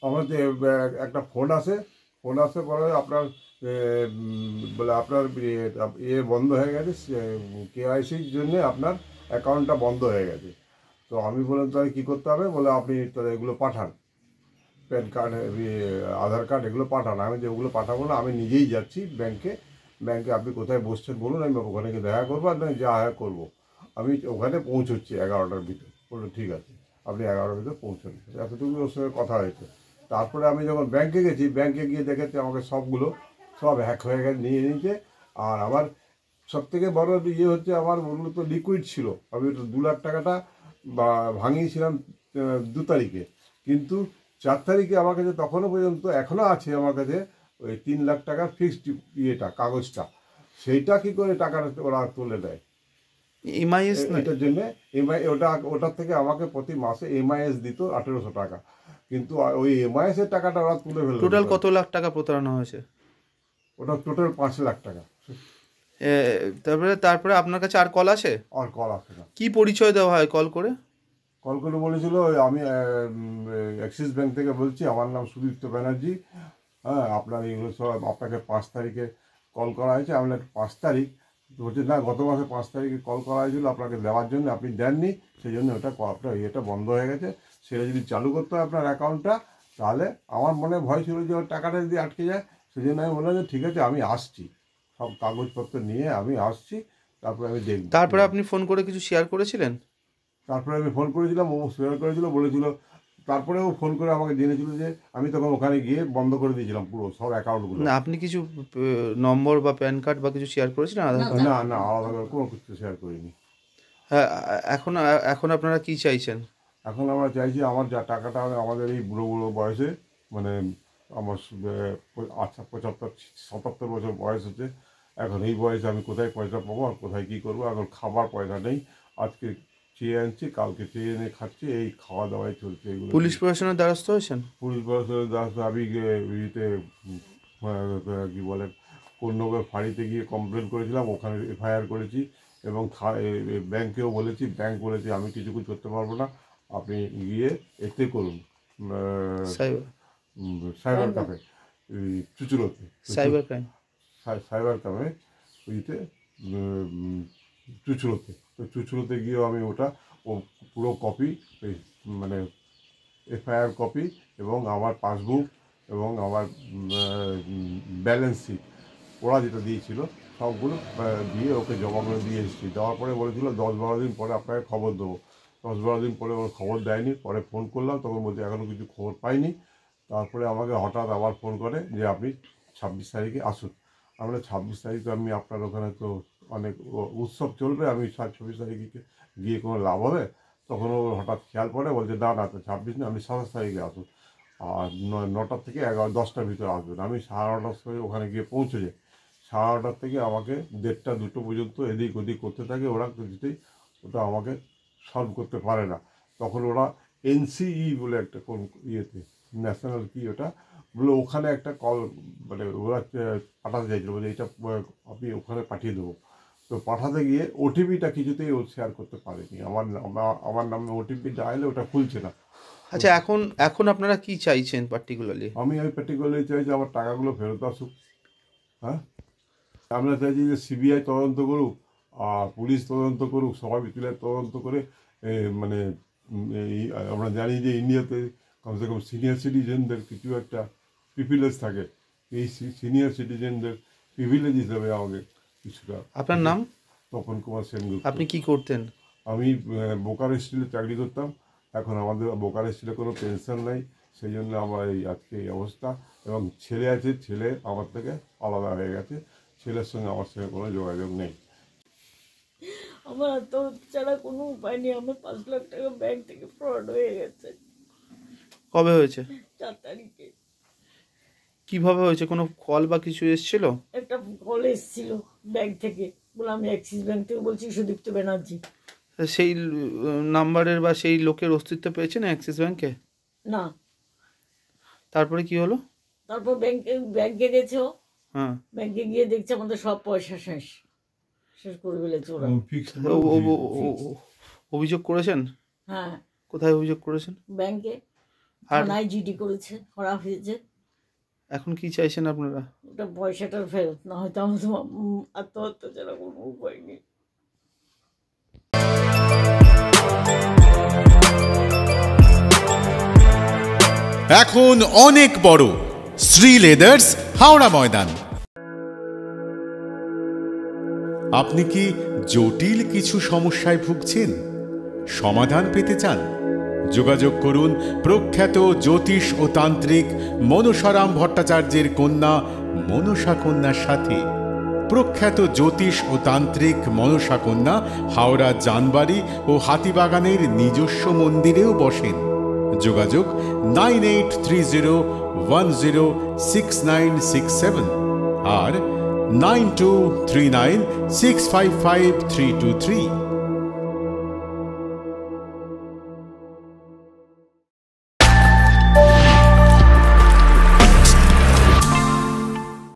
আমার যে একটা ফোন আসে পরে আপনার বলে আপনার বন্ধ হয়ে গেছে, কেওয়াইসির জন্য আপনার অ্যাকাউন্টটা বন্ধ হয়ে গেছে। তো আমি বললাম তাহলে কী করতে হবে, বলে আপনি তাহলে এগুলো পাঠান, প্যান কার্ড, আধার কার্ড এগুলো পাঠান। আমি যে ওগুলো পাঠাবো না, আমি নিজেই যাচ্ছি ব্যাংকে আপনি কোথায় বসছেন বলুন, আমি ওখানে গিয়ে দেখা করবো, আর নয় যা হ্যাঁ করবো। আমি ওখানে পৌঁছচ্ছি 11টার ভিতরে। বললো ঠিক আছে, আপনি 11টার ভিতরে পৌঁছন। এতটুকু ওর সঙ্গে কথা হয়েছে। তারপরে আমি যখন ব্যাংকে গেছি, ব্যাংকে গিয়ে দেখেছি আমাকে সব হ্যাক হয়ে গেছে, নিয়ে নিয়েছে। আর আমার সবথেকে বড় ইয়ে হচ্ছে, আমার ওগুলো তো লিকুইড ছিল। আমি ওটা 2 লাখ টাকাটা ভাঙিয়েছিলাম 2 তারিখে, কিন্তু 4 তারিখে আমার কাছে তখনও পর্যন্ত এখনও আছে আমার কাছে ওই 3 লাখ টাকার ফিক্সড ইয়েটা, কাগজটা। সেইটা কী করে টাকাটা ওরা তুলে দেয় এমআইএস এটার জন্যে। ওটার থেকে আমাকে প্রতি মাসে এমআইএস দিত 1800 টাকা, কিন্তু ওই এমআইএসের টাকাটা ওরা তুলে ফেলল। টোটাল কত লাখ টাকা প্রতারণা হয়েছে? ওটা টোটাল 5 লাখ টাকা। তারপরে আপনার কাছে আর কল আসে? আর কল আসে না। কি পরিচয় দেওয়া হয় কল করে? বলেছিল আমি অ্যাক্সিস ব্যাংক থেকে বলছি, আমার নাম সুদীপ্ত ব্যানার্জি। হ্যাঁ, আপনার এইগুলো সব আপনাকে 5 তারিখে কল করা হয়েছে। আমি 5 তারিখ বলছি না, গত মাসে 5 তারিখে কল করা হয়েছিল আপনাকে দেওয়ার জন্য, আপনি দেননি, সেই জন্য ওটা আপনার ইয়েটা বন্ধ হয়ে গেছে। সেটা যদি চালু করতে হয় আপনার অ্যাকাউন্টটা, তাহলে আমার মনে ভয় ছিল যে ওর টাকাটা যদি আটকে যায়। সেই জন্য আমি বললাম যে ঠিক আছে, আমি আসছি, সব কাগজপত্র নিয়ে আমি আসছি, তারপরে আমি দেখব। তারপরে আপনি ফোন করে কিছু শেয়ার করেছিলেন? তারপরে আমি ফোন করেছিলাম, ও শেয়ার করেছিল, বলেছিল। তারপরে ও ফোন করে আমাকে জেনেছিল যে আমি তখন ওখানে গিয়ে বন্ধ করে দিয়েছিলাম পুরো সব অ্যাকাউন্টগুলো। না, আপনি কিছু নম্বর বা প্যান কার্ড বা কিছু শেয়ার করেছিলেন আধার কার্ড? না, আলাদা করে কোনো কিছু শেয়ার করিনি। হ্যাঁ, এখন এখন আপনারা কি চাইছেন? এখন আমরা চাইছি আমার যা টাকাটা আমাদের এই বুড়ো বয়সে, মানে আমার 75-77 বছর বয়স হচ্ছে, এখন এই বয়সে আমি কোথায় পয়সা পাবো আর কোথায় কী করবো? এখন খাবার পয়সা নেই। আজকে চেয়ে আনছি, কালকে চেয়ে এনে খাচ্ছি, এই খাওয়া দাওয়াই চলছে। এগুলো পুলিশ প্রশাসনের দ্বারস্থ হয়েছেন? পুলিশ প্রশাসনের দ্বারা আমি ইয়েতে কী বলে, কোন্নগর ফাঁড়িতে গিয়ে কমপ্লেন করেছিলাম, ওখানে এফআইআর করেছি, এবং ব্যাংকেও বলেছি। ব্যাংক বলেছি আমি কিছু করতে পারবো না, আপনি গিয়ে এতে করুন, সাইবার ক্যাফে, চুচুড়োতে, সাইবার ক্রাইম, সাইবার ক্যাফে ওইতে, চুচুড়োতে। তো চুচুড়োতে গিয়েও আমি ওটা পুরো কপি, ওই মানে এফআইআর কপি, এবং আমার পাসবুক, এবং আমার ব্যালেন্স শিট, ওরা যেটা দিয়েছিল সবগুলো দিয়ে ওকে জমা করে দিয়ে এসেছি। দেওয়ার পরে বলেছিল 10-12 দিন পরে আপনাকে খবর দেবো। 10-12 দিন পরে ওর খবর দেয়নি। পরে ফোন করলাম, তখন বলছে এখনও কিছু খবর পাইনি। তারপরে আমাকে হঠাৎ আবার ফোন করে যে আপনি 26 তারিখে আসুন। আমরা 26 তারিখে আমি আপনার ওখানে তো অনেক উৎসব চলবে, আমি 26 তারিখে গিয়ে কোনো লাভ হবে? তখন ও হঠাৎ খেয়াল পড়ে, বলছে না 26 না, আপনি 27 তারিখে আসুন, আর 9টা থেকে 10টার ভিতরে আসবেন। আমি 9:30টার সময় ওখানে গিয়ে পৌঁছে যাই। 9:30 থেকে আমাকে 1:30-2টো পর্যন্ত এদিক ওদিক করতে থাকে। ওরা কিছুতেই ওটা আমাকে সলভ করতে পারে না। তখন ওরা এনসিই বলে একটা কোন ইয়েতে, ন্যাশনাল কি ওটা বলে, ওখানে একটা কল, মানে ওরা পাঠাতে চাইছিল, বলে এটা আপনি ওখানে পাঠিয়ে দেবো। তো পাঠাতে গিয়ে ওটিপিটা কিছুতেই ও শেয়ার করতে পারেনি। আমার নামে ওটিপি চাইলে ওটা খুলছে না। আচ্ছা, এখন আপনারা কি চাইছেন পার্টিকুলারলি? আমি পার্টিকুলারলি চাইছি আমার টাকাগুলো ফেরত আসুক। হ্যাঁ, আমরা চাইছি যে সিবিআই তদন্ত করুক, আর পুলিশ তদন্ত করুক, সবাই মিলে তদন্ত করে, মানে আমরা জানি যে ইন্ডিয়াতে কমসে কম সিনিয়র সিটিজেনদের কিছু একটা প্রিভিলেজ থাকে। এই সিনিয়র সিটিজেনদের প্রিভিলেজ হিসাবে আমাকে কিছুটা। আপনার নাম? তপন কুমার সেনগুপ্ত। আপনি কি করতেন? আমি বোকারো স্টিলে চাকরি করতাম। এখন আমাদের বোকারো স্টিলে কোনো পেনশন নেই, সেই জন্য আমার এই আজকে এই অবস্থা। এবং ছেলে আছে, ছেলে আমার থেকে আলাদা হয়ে গেছে, ছেলের সঙ্গে আমার সঙ্গে কোনো যোগাযোগ নেই। আমার তো ছাড়া কোনো উপায় নেই। আমার 5 লাখ টাকা ব্যাংক থেকে ফ্রড হয়ে গেছে। কবে হয়েছে? 4 তারিখে। কিভাবে হয়েছে? কোনো কল বা কিছু এসেছিল? একটা কল এসেছিল ব্যাংক থেকে, বলে আমি অ্যাক্সিস ব্যাংক থেকে বলছি, সুদীপ্ত ব্যানার্জি। সেই নাম্বারের বা সেই লোকের অস্তিত্ব পেয়েছেন অ্যাক্সিস ব্যাংকে? না। তারপরে কি হলো? তারপর ব্যাংকে গেছে ও। হ্যাঁ, ব্যাংকে গিয়ে দেখছে আমাদের সব পয়সা শেষ করে ফেলেছে ওরা। অভিযোগ করেছেন? হ্যাঁ। কোথায় অভিযোগ করেছেন? ব্যাংকে। আর থানায় জিডি করেছে, করা হয়েছে। এখন কি চাইছেন আপনারা? ওটা পয়সাটা ফেরত, না হয়তো আমার তো আত্মহত্যা ছাড়া কোনো উপায় নেই। এখন অনেক বড় শ্রী লেদার্স, হাওড়া ময়দান। আপনি কি জটিল কিছু সমস্যায় ভুগছেন, সমাধান পেতে চান? যোগাযোগ করুন প্রখ্যাত জ্যোতিষ ও তান্ত্রিক মনসারাম ভট্টাচার্যের কন্যা মনসা কন্যার সাথে। প্রখ্যাত জ্যোতিষ ও তান্ত্রিক মনসা কন্যা হাওড়া জানবাড়ি ও হাতিবাগানের নিজস্ব মন্দিরেও বসেন। যোগাযোগ 9830106967 আর 9239655323।